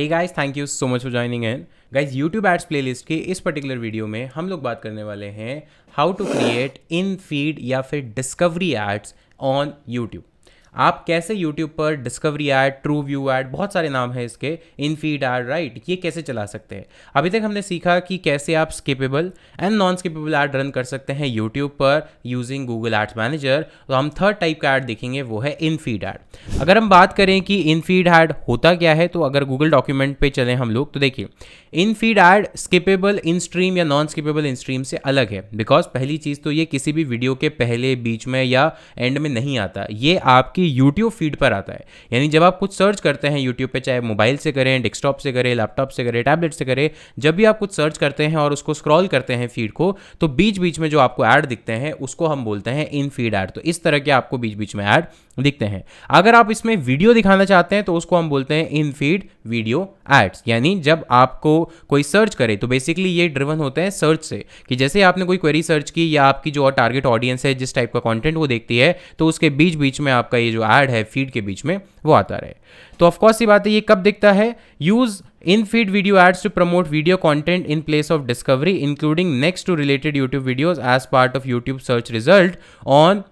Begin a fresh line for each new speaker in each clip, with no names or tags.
Guys, thank you so much for joining in. Guys, YouTube ads playlist के इस particular video में हम लोग बात करने वाले हैं how to create in feed या फिर डिस्कवरी एड्स ऑन यूट्यूब। आप कैसे यूट्यूब पर discovery add, true view add, बहुत सारे नाम हैं इसके, इन फीड ऐड, राइट, ये कैसे चला सकते हैं। अभी तक हमने सीखा कि कैसे आप skippable and non skippable ad run कर सकते हैं यूट्यूब पर यूजिंग गूगल एड्स मैनेजर। तो हम थर्ड टाइप का ऐड देखेंगे, वो है इन फीड ऐड। अगर हम बात करें कि इन फीड ऐड होता क्या है, तो अगर गूगल डॉक्यूमेंट पे चलें हम लोग, तो देखिए in feed ad skippable in stream या नॉन स्किपेबल इन स्ट्रीम से अलग है। बिकॉज पहली चीज़ तो ये किसी भी वीडियो के पहले, बीच में या एंड में नहीं आता, ये आपकी यूट्यूब फीड पर आता है। यानी जब आप कुछ सर्च करते हैं यूट्यूब पे, चाहे मोबाइल से करें, डेस्कटॉप से करें, लैपटॉप से करें, टैबलेट से करें, जब भी आप कुछ सर्च करते हैं और उसको स्क्रॉल करते हैं फीड को, तो बीच बीच में जो आपको ऐड दिखते हैं उसको हम बोलते हैं इन फीड ऐड। तो इस तरह के आपको बीच बीच में ऐड दिखते हैं। अगर आप इसमें वीडियो दिखाना चाहते हैं तो उसको हम बोलते हैं इन फीड वीडियो एड्स। यानी जब आपको कोई सर्च करे, तो बेसिकली ये ड्रिवन होते हैं सर्च से, कि जैसे आपने कोई क्वेरी सर्च की या आपकी जो टारगेट ऑडियंस है, जिस टाइप का कंटेंट वो देखती है, तो उसके बीच बीच में आपका ये जो ऐड है फीड के बीच में वो आता रहे। तो ऑफकोर्स ये बात है, ये कब दिखता है? Use in feed video ads to promote video content in place of discovery, including next to related YouTube videos as part of YouTube search result on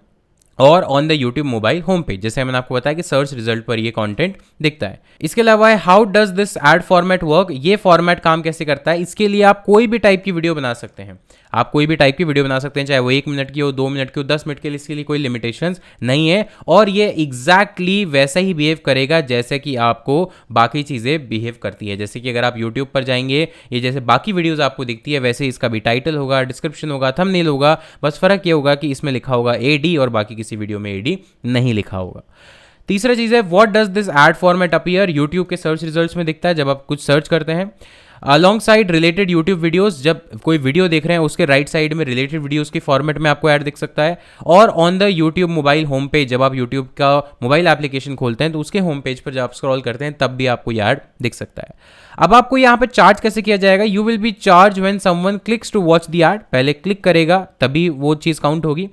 the YouTube mobile home page. जैसे मैंने आपको बताया कि search result पर ये content दिखता है। इसके अलावा है how does this ad format work. ये फॉर्मेट काम कैसे करता है? इसके लिए आप कोई भी टाइप की वीडियो बना सकते हैं। आप कोई भी टाइप की वीडियो बना सकते हैं, चाहे वो 1 मिनट की हो, 2 मिनट की हो, 10 मिनट के लिए, इसके लिए कोई लिमिटेशंस नहीं है। और ये एग्जैक्टली वैसा ही बिहेव करेगा जैसे कि आपको बाकी चीज़ें बिहेव करती है। जैसे कि अगर आप यूट्यूब पर जाएंगे, ये जैसे बाकी वीडियोज़ आपको दिखती है, वैसे इसका भी टाइटल होगा, डिस्क्रिप्शन होगा, थंबनेल होगा। बस फ़र्क ये होगा कि इसमें लिखा होगा AD और बाकी किसी वीडियो में AD नहीं लिखा होगा। तीसरा चीज़ है what does this ad format appear. YouTube के सर्च रिजल्ट्स में दिखता है जब आप कुछ सर्च करते हैं। Along side related YouTube videos, जब कोई वीडियो देख रहे हैं उसके राइट साइड में रिलेटेड वीडियोस के फॉर्मेट में आपको ऐड दिख सकता है। और on the YouTube mobile home page, जब आप यूट्यूब का मोबाइल एप्लीकेशन खोलते हैं तो उसके होम पेज पर जब आप स्क्रॉल करते हैं तब भी आपको ये ऐड दिख सकता है। अब आपको यहाँ पे चार्ज कैसे किया जाएगा? You will be charge when someone clicks to watch the ad. पहले क्लिक करेगा तभी वो चीज़ काउंट होगी।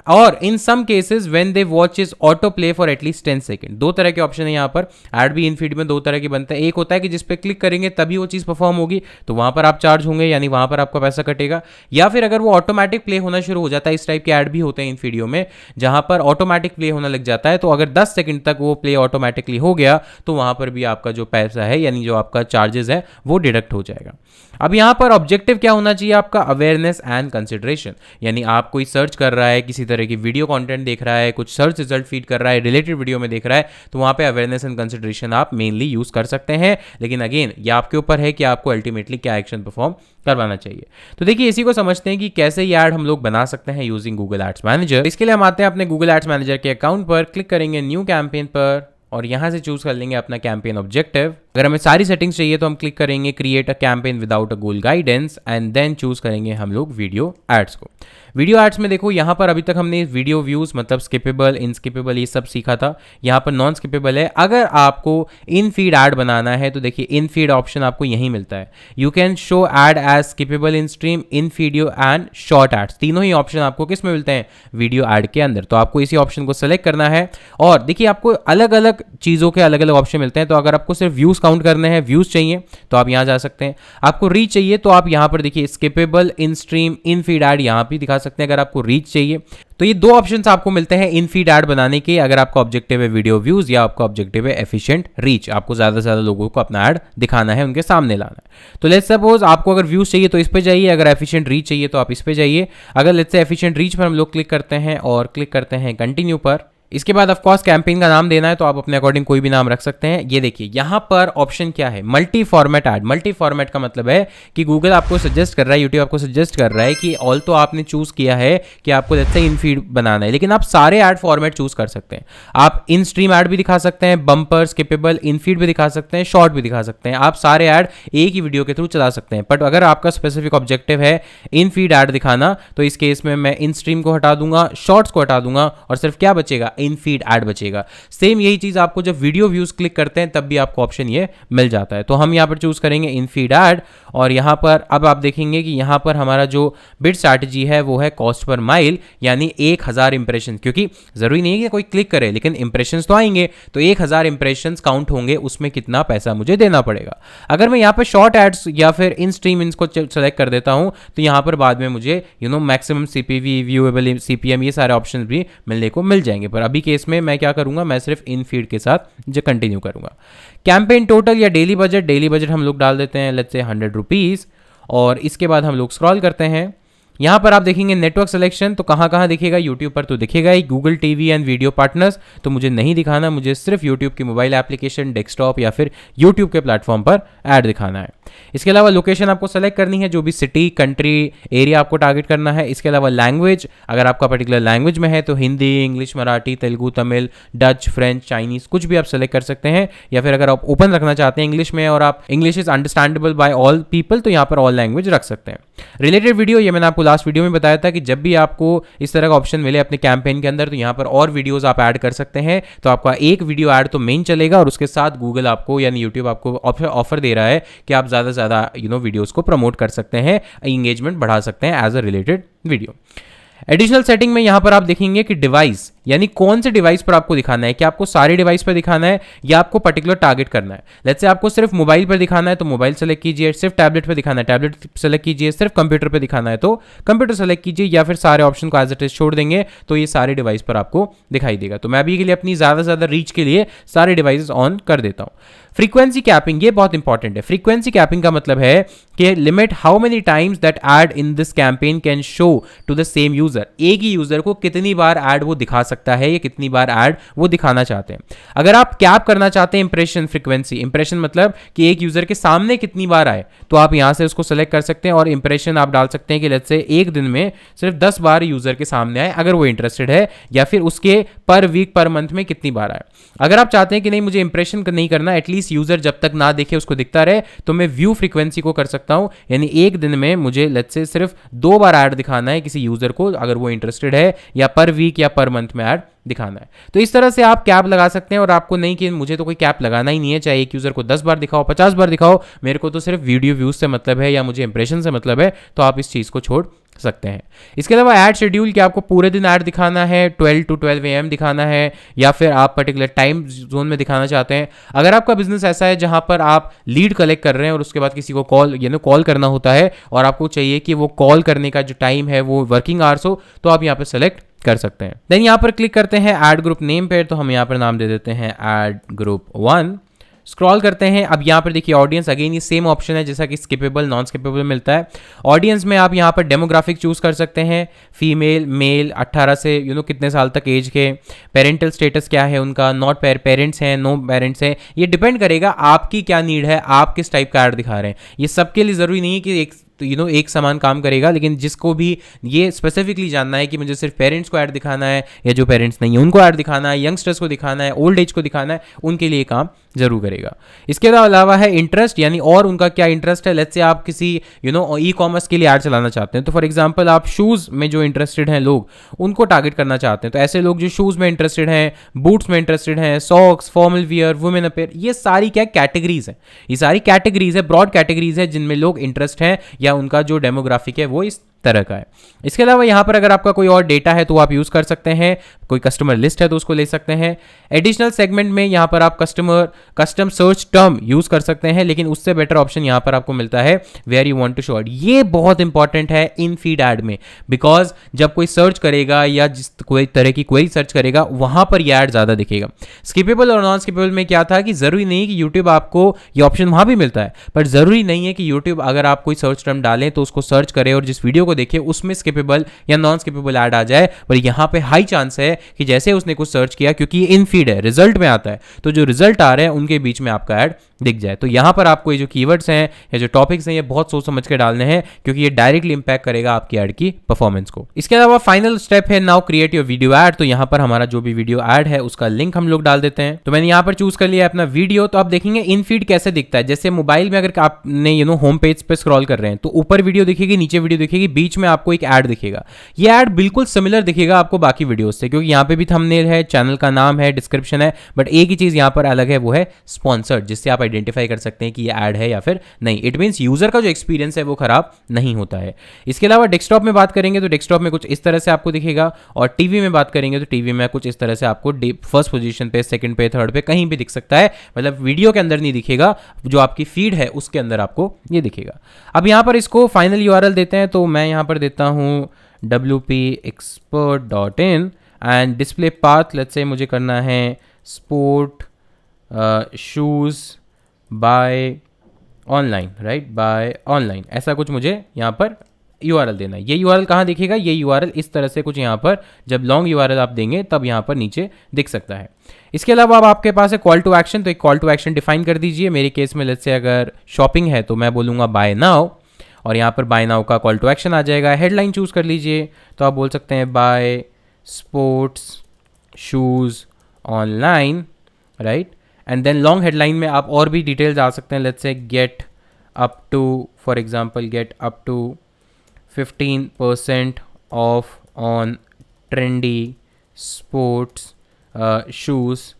और in some cases when they watch is auto play for at least 10 second. दो तरह के ऑप्शन है यहाँ पर। ऐड भी इन फीड में दो तरह के बनते हैं। एक होता है कि जिस पे क्लिक करेंगे तभी वो चीज़ परफॉर्म होगी, तो वहाँ पर आप चार्ज होंगे, यानी वहाँ पर आपका पैसा कटेगा। या फिर अगर वो ऑटोमेटिक प्ले होना शुरू हो जाता है, इस टाइप के ऐड भी होते हैं इन वीडियो में जहाँ पर ऑटोमेटिक प्ले होना लग जाता है, तो अगर 10 सेकंड तक वो प्ले ऑटोमेटिकली हो गया तो वहाँ पर भी आपका जो पैसा है, यानी जो आपका चार्जेस है, वो डिडक्ट हो जाएगा। अब यहाँ पर ऑब्जेक्टिव क्या होना चाहिए आपका? Awareness and consideration. यानी आप कोई सर्च कर रहा है, किसी तरह की वीडियो कंटेंट देख रहा है, कुछ सर्च रिजल्ट फीड कर रहा है, रिलेटेड वीडियो में देख रहा है, तो वहाँ पे अवेयरनेस एंड कंसिडरेशन आप मेनली यूज कर सकते हैं। लेकिन अगेन ये आपके ऊपर है कि आपको अल्टीमेटली क्या एक्शन परफॉर्म करवाना चाहिए। तो देखिए, इसी को समझते हैं कि कैसे ये ऐड हम लोग बना सकते हैं यूजिंग गूगल एड्स मैनेजर। इसके लिए हम आते हैं अपने गूगल एड्स मैनेजर के अकाउंट पर, क्लिक करेंगे न्यू कैंपेन पर और यहाँ से चूज कर लेंगे अपना कैंपेन ऑब्जेक्टिव। अगर हमें सारी सेटिंग्स चाहिए तो हम क्लिक करेंगे create a campaign without a goal guidance and then choose करेंगे हम लोग वीडियो एड्स को। वीडियो एड्स में देखो, यहाँ पर अभी तक हमने वीडियो व्यूज, मतलब स्किपेबल, इनस्किपेबल, ये सब सीखा था। यहाँ पर नॉन स्किपेबल है। अगर आपको इन फीड ऐड बनाना है तो देखिए इन फीड ऑप्शन आपको यहीं मिलता है। You can show ad as skippable in stream, in video and short ads. तीनों ही ऑप्शन आपको किस में मिलते हैं? वीडियो ऐड के अंदर। तो आपको इसी ऑप्शन को सेलेक्ट करना है। और देखिए आपको अलग अलग चीज़ों के अलग अलग ऑप्शन मिलते हैं। तो अगर आपको सिर्फ व्यूज काउंट करने हैं, व्यूज चाहिए तो आप यहाँ जा सकते हैं। आपको रीच चाहिए तो आप यहाँ पर देखिए skippable, in stream, in feed add यहाँ भी दिखा सकते हैं। अगर आपको रीच चाहिए तो ये दो ऑप्शंस आपको मिलते हैं इन फीड ऐड बनाने के। अगर आपका ऑब्जेक्टिव है वीडियो व्यूज या आपका ऑब्जेक्टिव है एफिशिएंट रीच, आपको ज्यादा से ज्यादा लोगों को अपना ऐड दिखाना है, उनके सामने लाना है। तो लेट्स सपोज आपको अगर व्यूज चाहिए तो इस पे जाइए, अगर एफिशिएंट रीच चाहिए तो आप इस पे जाइए। अगर लेट्स से एफिशिएंट रीच पर हम लोग क्लिक करते हैं और क्लिक करते हैं कंटिन्यू पर। इसके बाद ऑफ कोर्स कैंपेन का नाम देना है, तो आप अपने अकॉर्डिंग कोई भी नाम रख सकते हैं। ये देखिए यहाँ पर ऑप्शन क्या है? Multi format add. Multi format का मतलब है कि गूगल आपको सजेस्ट कर रहा है, यूट्यूब आपको सजेस्ट कर रहा है कि ऑल तो आपने चूज किया है कि आपको जैसे इन फीड बनाना है, लेकिन आप सारे ऐड फॉर्मेट चूज कर सकते हैं। आप इन स्ट्रीम ऐड भी दिखा सकते हैं, बम्पर, स्किपेबल, इन फीड भी दिखा सकते हैं, शॉर्ट भी दिखा सकते हैं। आप सारे ऐड एक ही वीडियो के थ्रू चला सकते हैं। बट अगर आपका स्पेसिफिक ऑब्जेक्टिव है इन फीड ऐड दिखाना, तो इस केस में मैं इन स्ट्रीम को हटा दूंगा, शॉर्ट्स को हटा दूंगा और सिर्फ क्या बचेगा? इन फीड ऐड बचेगा। सेम यही चीज़ आपको जब वीडियो व्यूज़ क्लिक करते हैं तब भी आपको ऑप्शन ये मिल जाता है। तो हम यहाँ पर चूज़ करेंगे इन फीड ऐड, और यहाँ पर अब आप देखेंगे कि यहाँ पर हमारा जो बिड स्ट्रैटेजी है वो है कॉस्ट पर माइल, यानी 1000 इंप्रेशन, क्योंकि ज़रूरी नहीं है कि कोई क्लिक करे लेकिन इंप्रेशंस तो आएंगे, तो 1000 इंप्रेशंस काउंट होंगे, उसमें कितना पैसा मुझे देना पड़ेगा। अगर मैं यहाँ पर शॉर्ट एड्स या फिर इन स्ट्रीम इनको सेलेक्ट कर देता हूँ तो यहाँ पर बाद में मुझे मैक्सिमम सीपीवी, व्यूएबल सीपीएम, ये सारे ऑप्शन भी मिलने को मिल जाएंगे। पर अभी केस में मैं क्या करूँगा, मैं सिर्फ इन फीड के साथ जो कंटिन्यू करूँगा। कैंपेन टोटल या डेली बजट हम लोग डाल देते हैं लेट्स से 100 रुपीज़, और इसके बाद हम लोग स्क्रॉल करते हैं। यहाँ पर आप देखेंगे नेटवर्क सिलेक्शन, तो कहाँ दिखेगा, यूट्यूब पर तो दिखेगा ही, Google TV and video partners तो मुझे नहीं दिखाना, मुझे सिर्फ यूट्यूब की मोबाइल एप्लीकेशन, डेस्कटॉप या फिर यूट्यूब के प्लेटफॉर्म पर ऐड दिखाना है। इसके अलावा लोकेशन आपको सेलेक्ट करनी है, जो भी सिटी, कंट्री, एरिया आपको टारगेट करना है। इसके अलावा लैंग्वेज, अगर आपका पर्टिकुलर लैंग्वेज में है तो Hindi, English, Marathi, Telugu, Tamil, Dutch, French, Chinese, कुछ भी आप सेलेक्ट कर सकते हैं। या फिर अगर आप ओपन रखना चाहते हैं इंग्लिश में और आप English is understandable by all people, तो यहाँ पर ऑल लैंग्वेज रख सकते हैं। रिलेटेड वीडियो, ये मैंने आपको लास्ट वीडियो में बताया था कि जब भी आपको इस तरह का ऑप्शन मिले अपने कैंपेन के अंदर तो यहाँ पर और वीडियोस आप ऐड कर सकते हैं। तो आपका एक वीडियो ऐड तो मेन चलेगा और उसके साथ गूगल आपको यानी यूट्यूब आपको ऑफर दे रहा है कि आप ज़्यादा से ज़्यादा वीडियोस को प्रमोट कर सकते हैं, एंगेजमेंट बढ़ा सकते हैं as a related video. Additional setting में यहां पर आप देखेंगे कि डिवाइस, यानी कौन से डिवाइस पर आपको दिखाना है, कि आपको सारे डिवाइस पर दिखाना है या आपको पर्टिकुलर टारगेट करना है। लेट्स से आपको सिर्फ मोबाइल पर दिखाना है तो मोबाइल सेलेक्ट कीजिए, सिर्फ टैबलेट पर दिखाना है टैबलेट सेलेक्ट कीजिए, सिर्फ कंप्यूटर पर दिखाना है तो कंप्यूटर सेलेक्ट कीजिए, या फिर सारे ऑप्शन को एज इट इज छोड़ देंगे तो ये सारे डिवाइस पर आपको दिखाई देगा। तो मैं अभी के लिए अपनी ज़्यादा से ज़्यादा रीच के लिए सारे डिवाइसेस ऑन कर देता हूँ। फ्रीक्वेंसी कैपिंग, ये बहुत इंपॉर्टेंट है। फ्रीक्वेंसी कैपिंग का मतलब है कि limit how many times that ad in this campaign can show to the same user, एक ही यूजर को कितनी बार ऐड वो दिखा सकता है या कितनी बार ऐड वो दिखाना चाहते हैं। अगर आप कैप करना चाहते हैं इंप्रेशन फ्रीक्वेंसी, इंप्रेशन मतलब कि एक यूजर के सामने कितनी बार आए, तो आप यहां से उसको सेलेक्ट कर सकते हैं और इंप्रेशन आप डाल सकते हैं कि लेट्स से एक दिन में सिर्फ 10 बार यूजर के सामने आए अगर वो इंटरेस्टेड है, या फिर उसके पर वीक पर मंथ में कितनी बार आए। अगर आप चाहते हैं कि नहीं मुझे इंप्रेशन नहीं करना, एटलीस्ट यूजर जब तक ना देखे उसको दिखता रहे, तो मैं व्यू फ्रीक्वेंसी को कर सकता हूं, यानी एक दिन में मुझे लेट्स से सिर्फ 2 बार ऐड दिखाना है किसी यूजर को अगर वो इंटरेस्टेड है, या पर वीक या पर मंथ में ऐड दिखाना है। तो इस तरह से आप कैप लगा सकते हैं। और आपको नहीं कि मुझे तो कोई कैप लगाना ही नहीं है, चाहे एक यूजर को 10 बार दिखाओ 50 बार दिखाओ, मेरे को तो सिर्फ वीडियो व्यूज से मतलब है या मुझे इंप्रेशन से मतलब है, तो आप इस चीज को छोड़ सकते हैं। इसके अलावा ऐड शेड्यूल, कि आपको पूरे दिन ऐड दिखाना है, 12 to 12 AM दिखाना है, या फिर आप पर्टिकुलर टाइम जोन में दिखाना चाहते हैं। अगर आपका बिजनेस ऐसा है जहां पर आप लीड कलेक्ट कर रहे हैं और उसके बाद किसी को कॉल करना होता है और आपको चाहिए कि वो कॉल करने का जो टाइम है वो वर्किंग आवर्स हो, तो आप यहाँ पर सेलेक्ट कर सकते हैं। देन यहाँ पर क्लिक करते हैं ऐड ग्रुप नेम पे, तो हम यहाँ पर नाम दे देते हैं ऐड ग्रुप 1। स्क्रॉल करते हैं, अब यहाँ पर देखिए ऑडियंस, अगेन ये सेम ऑप्शन है जैसा कि स्किपेबल नॉन स्किपेबल मिलता है। ऑडियंस में आप यहाँ पर डेमोग्राफिक चूज कर सकते हैं, फीमेल, मेल, 18 से कितने साल तक एज के, पेरेंटल स्टेटस क्या है उनका, नॉट पेरेंट्स हैं, नो पेरेंट्स हैं। ये डिपेंड करेगा आपकी क्या नीड है, आप किस टाइप का ऐड दिखा रहे हैं। ये सबके लिए ज़रूरी नहीं है कि एक समान काम करेगा, लेकिन जिसको भी ये स्पेसिफिकली जानना है कि मुझे सिर्फ पेरेंट्स को ऐड दिखाना है या जो पेरेंट्स नहीं है उनको ऐड दिखाना है, यंगस्टर्स को दिखाना है, ओल्ड एज को दिखाना है, उनके लिए काम जरूर करेगा। इसके अलावा है इंटरेस्ट, यानी और उनका क्या इंटरेस्ट है। लेट्स से आप किसी ई कॉमर्स के लिए ऐड चलाना चाहते हैं, तो फॉर एग्जांपल आप शूज़ में जो इंटरेस्टेड हैं लोग उनको टारगेट करना चाहते हैं, तो ऐसे लोग जो शूज़ में इंटरेस्टेड हैं, बूट्स में इंटरेस्टेड हैं, socks, formal wear, women appear, ये सारी क्या कैटेगरीज है, ये सारी कैटेगरीज है, ब्रॉड कैटेगरीज है जिनमें लोग इंटरेस्ट हैं या उनका जो डेमोग्राफिक है वो इस तरह का है। इसके अलावा यहाँ पर अगर आपका कोई और डेटा है तो आप यूज़ कर सकते हैं, कोई कस्टमर लिस्ट है तो उसको ले सकते हैं। एडिशनल सेगमेंट में यहाँ पर आप कस्टम सर्च टर्म यूज़ कर सकते हैं, लेकिन उससे बेटर ऑप्शन यहाँ पर आपको मिलता है where you want to show. ये बहुत इंपॉर्टेंट है इन फीड ऐड में, बिकॉज जब कोई सर्च करेगा या जिस कोई तरह की क्वेरी सर्च करेगा वहाँ पर यह ऐड ज़्यादा दिखेगा। स्किपेबल और नॉन स्किपेबल में क्या था कि ज़रूरी नहीं कि यूट्यूब आपको ये ऑप्शन वहाँ भी मिलता है, पर ज़रूरी नहीं है कि यूट्यूब अगर आप कोई सर्च टर्म डालें तो उसको सर्च करे और जिस वीडियो को देखे उसमें स्किपेबल या नॉन स्किपेबल ऐड आ जाए। पर यहां पे हाई चांस है कि जैसे उसने कुछ सर्च किया, क्योंकि ये इन फीड है, रिजल्ट में आता है, तो जो रिजल्ट आ रहे हैं उनके बीच में आपका ऐड दिख जाए। तो यहाँ पर आपको ये जो कीवर्ड्स हैं या जो टॉपिक्स हैं ये बहुत सोच समझ के डालने हैं, क्योंकि ये डायरेक्टली इंपैक्ट करेगा आपकी ऐड की परफॉर्मेंस को। इसके अलावा फाइनल स्टेप है now create your video add. तो यहाँ पर हमारा जो भी वीडियो ऐड है उसका लिंक हम लोग डाल देते हैं। तो मैंने यहाँ पर चूज कर लिया अपना वीडियो। तो आप देखेंगे इन फीड कैसे दिखता है, जैसे मोबाइल में अगर आपने होम पेज पे स्क्रॉल कर रहे हैं तो ऊपर वीडियो दिखेगी, नीचे वीडियो दिखेगी, बीच में आपको एक ऐड दिखेगा। ये ऐड बिल्कुल सिमिलर दिखेगा आपको बाकी वीडियोस से, क्योंकि यहाँ पे भी थंबनेल है, चैनल का नाम है, डिस्क्रिप्शन है, बट एक ही चीज यहाँ पर अलग है, वो है स्पॉन्सर्ड, जिससे आप आइडेंटिफाई कर सकते हैं कि ये ऐड है या फिर नहीं। इट मींस यूजर का जो एक्सपीरियंस है वो खराब नहीं होता है। इसके अलावा डेस्कटॉप में बात करेंगे तो डेस्कटॉप में कुछ इस तरह से आपको दिखेगा, और टीवी में बात करेंगे तो टीवी में कुछ इस तरह से आपको फर्स्ट पोजीशन पे, सेकंड पे, थर्ड पे कहीं भी दिख सकता है। मतलब वीडियो के अंदर नहीं दिखेगा, जो आपकी फीड है उसके अंदर आपको ये दिखेगा। अब यहाँ पर इसको फाइनल यूआरएल देते हैं। तो मैं यहाँ पर देता हूँ wpexpert.in and display path let's say मुझे करना है sport shoes buy online, right, buy online, ऐसा कुछ मुझे यहाँ पर यूआरएल देना है। ये यूआरएल कहाँ दिखेगा, ये यूआरएल इस तरह से कुछ यहाँ पर, जब लॉन्ग यूआरएल आप देंगे तब यहाँ पर नीचे दिख सकता है। इसके अलावा अब आपके पास है कॉल टू एक्शन। तो एक कॉल टू एक्शन डिफाइन कर दीजिए। मेरे केस में लेट्स से अगर शॉपिंग है तो मैं बोलूँगा बाय नाउ, और यहाँ पर बाय नाउ का कॉल टू एक्शन आ जाएगा। हेडलाइन चूज कर लीजिए, तो आप बोल सकते हैं buy sports shoes online, right, and then long headline में आप और भी डिटेल्स आ सकते हैं। Let's say get up to, for example get up to 15% off on trendy sports shoes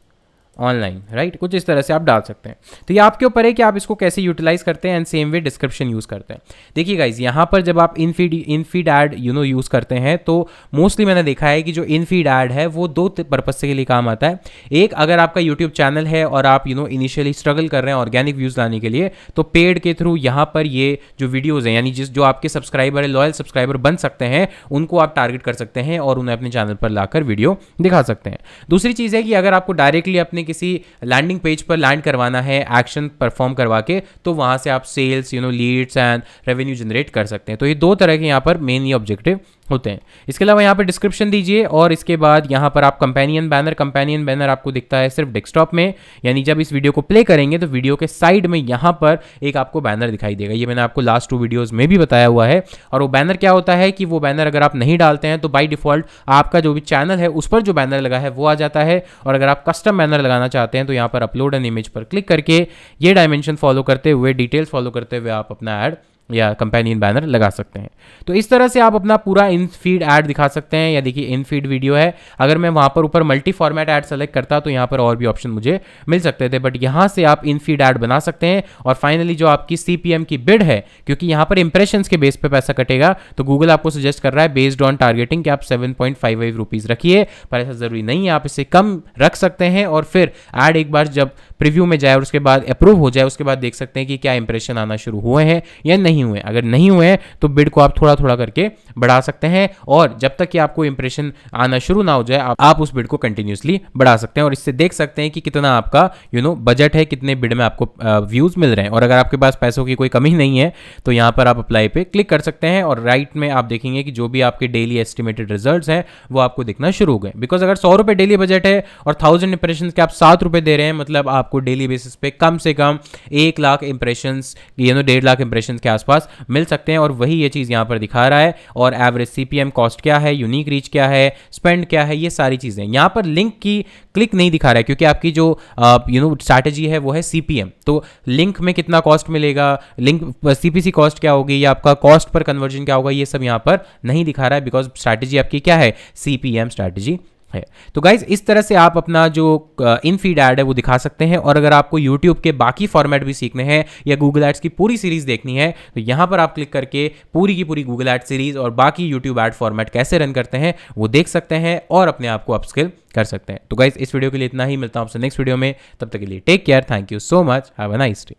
online, right, कुछ इस तरह से आप डाल सकते हैं। तो ये आपके ऊपर है कि आप इसको कैसे यूटिलाइज करते हैं, and same way description use करते हैं। देखिए गाइज, यहाँ पर जब आप इन फीड ऐड यूज़ करते हैं तो मोस्टली मैंने देखा है कि जो इन फीड ऐड है वो दो पर्पज के लिए काम आता है। एक, अगर आपका यूट्यूब चैनल है और आप इनिशियली स्ट्रगल कर रहे हैं ऑर्गेनिक व्यूज़ लाने के लिए, तो पेड के थ्रू यहाँ पर ये जो वीडियोज़ हैं, यानी जो आपके सब्सक्राइबर है, लॉयल सब्सक्राइबर बन सकते हैं, उनको आप टारगेट कर सकते हैं और उन्हें अपने चैनल पर लाकर वीडियो दिखा सकते हैं। दूसरी चीज़ है कि अगर आपको डायरेक्टली अपने किसी लैंडिंग पेज पर लैंड करवाना है एक्शन परफॉर्म करवा के, तो वहां से आप sales leads and revenue generate कर सकते हैं। तो ये दो तरह के यहाँ पर मेन ये ऑब्जेक्टिव होते हैं। इसके अलावा यहाँ पर डिस्क्रिप्शन दीजिए, और इसके बाद यहाँ पर आप कंपेनियन बैनर आपको दिखता है सिर्फ डेस्कटॉप में, यानी जब इस वीडियो को प्ले करेंगे तो वीडियो के साइड में यहाँ पर एक आपको बैनर दिखाई देगा। ये मैंने आपको लास्ट 2 वीडियोस में भी बताया हुआ है। और वो बैनर क्या होता है कि वो बैनर अगर आप नहीं डालते हैं तो बाय डिफॉल्ट आपका जो भी चैनल है उस पर जो बैनर लगा है वो आ जाता है। और अगर आप कस्टम बैनर लगाना चाहते हैं तो यहाँ पर अपलोड एन इमेज पर क्लिक करके ये डायमेंशन फॉलो करते हुए, डिटेल्स फॉलो करते हुए आप अपना ऐड या कंपेनियन बैनर लगा सकते हैं। तो इस तरह से आप अपना पूरा इन फीड ऐड दिखा सकते हैं। या देखिए इन फीड वीडियो है, अगर मैं वहाँ पर ऊपर मल्टी फॉर्मेट ऐड सेलेक्ट करता तो यहाँ पर और भी ऑप्शन मुझे मिल सकते थे, बट यहाँ से आप इन फीड ऐड बना सकते हैं। और फाइनली जो आपकी CPM की बिड है, क्योंकि यहाँ पर इंप्रेशंस के बेस पे पैसा कटेगा, तो गूगल आपको सजेस्ट कर रहा है बेस्ड ऑन टारगेटिंग कि आप 7.55 रुपीज़ रखिए, पर ऐसा ज़रूरी नहीं है, आप इसे कम रख सकते हैं। और फिर ऐड एक बार जब प्रीव्यू में जाए और उसके बाद अप्रूव हो जाए, उसके बाद देख सकते हैं कि क्या इंप्रेशन आना शुरू हुए हैं या नहीं हुए। अगर नहीं हुए हैं तो बिड को आप थोड़ा थोड़ा करके बढ़ा सकते हैं, और जब तक कि आपको इंप्रेशन आना शुरू ना हो जाए आप उस बिड को कंटिन्यूसली बढ़ा सकते हैं। और इससे देख सकते हैं कि कितना आपका बजट है, कितने बिड में आपको व्यूज मिल रहे हैं। और अगर आपके पास पैसों की कोई कमी नहीं है तो यहाँ पर आप अप्लाई पे क्लिक कर सकते हैं, और राइट में आप देखेंगे कि जो भी आपके डेली एस्टिमेटेड रिजल्ट्स हैं वो आपको दिखना शुरू हो गए। बिकॉज अगर 100 रुपये डेली बजट है और 1000 इंप्रेशन के आप 7 रुपये दे रहे हैं, मतलब आपको डेली बेसिस पे कम से कम 1 लाख इंप्रेशन 1.5 लाख इंप्रेशन के आसपास मिल सकते हैं। और वही ये चीज़ यहाँ पर दिखा रहा है। और एवरेज CPM कॉस्ट क्या है, यूनिक रीच क्या है, स्पेंड क्या है, ये सारी चीज़ें यहाँ पर लिंक की क्लिक नहीं दिखा रहा है, क्योंकि आपकी जो स्ट्रैटेजी है वो है CPM। तो लिंक में कितना कॉस्ट मिलेगा, लिंक CPC कॉस्ट क्या होगी, या आपका कॉस्ट पर कन्वर्जन क्या होगा, ये सब यहाँ पर नहीं दिखा रहा है, बिकॉज स्ट्रैटेजी आपकी क्या है, CPM स्ट्रैटेजी है। तो गाइज इस तरह से आप अपना जो इन फीड ऐड है वो दिखा सकते हैं। और अगर आपको YouTube के बाकी फॉर्मेट भी सीखने हैं या गूगल एड्स की पूरी सीरीज देखनी है, तो यहाँ पर आप क्लिक करके पूरी की पूरी गूगल एड सीरीज और बाकी YouTube ऐड फॉर्मेट कैसे रन करते हैं वो देख सकते हैं और अपने आप को अपस्किल कर सकते हैं। तो गाइज इस वीडियो के लिए इतना ही, मिलता हूँ आपसे नेक्स्ट वीडियो में, तब तक के लिए take care, thank you so much, have a nice day.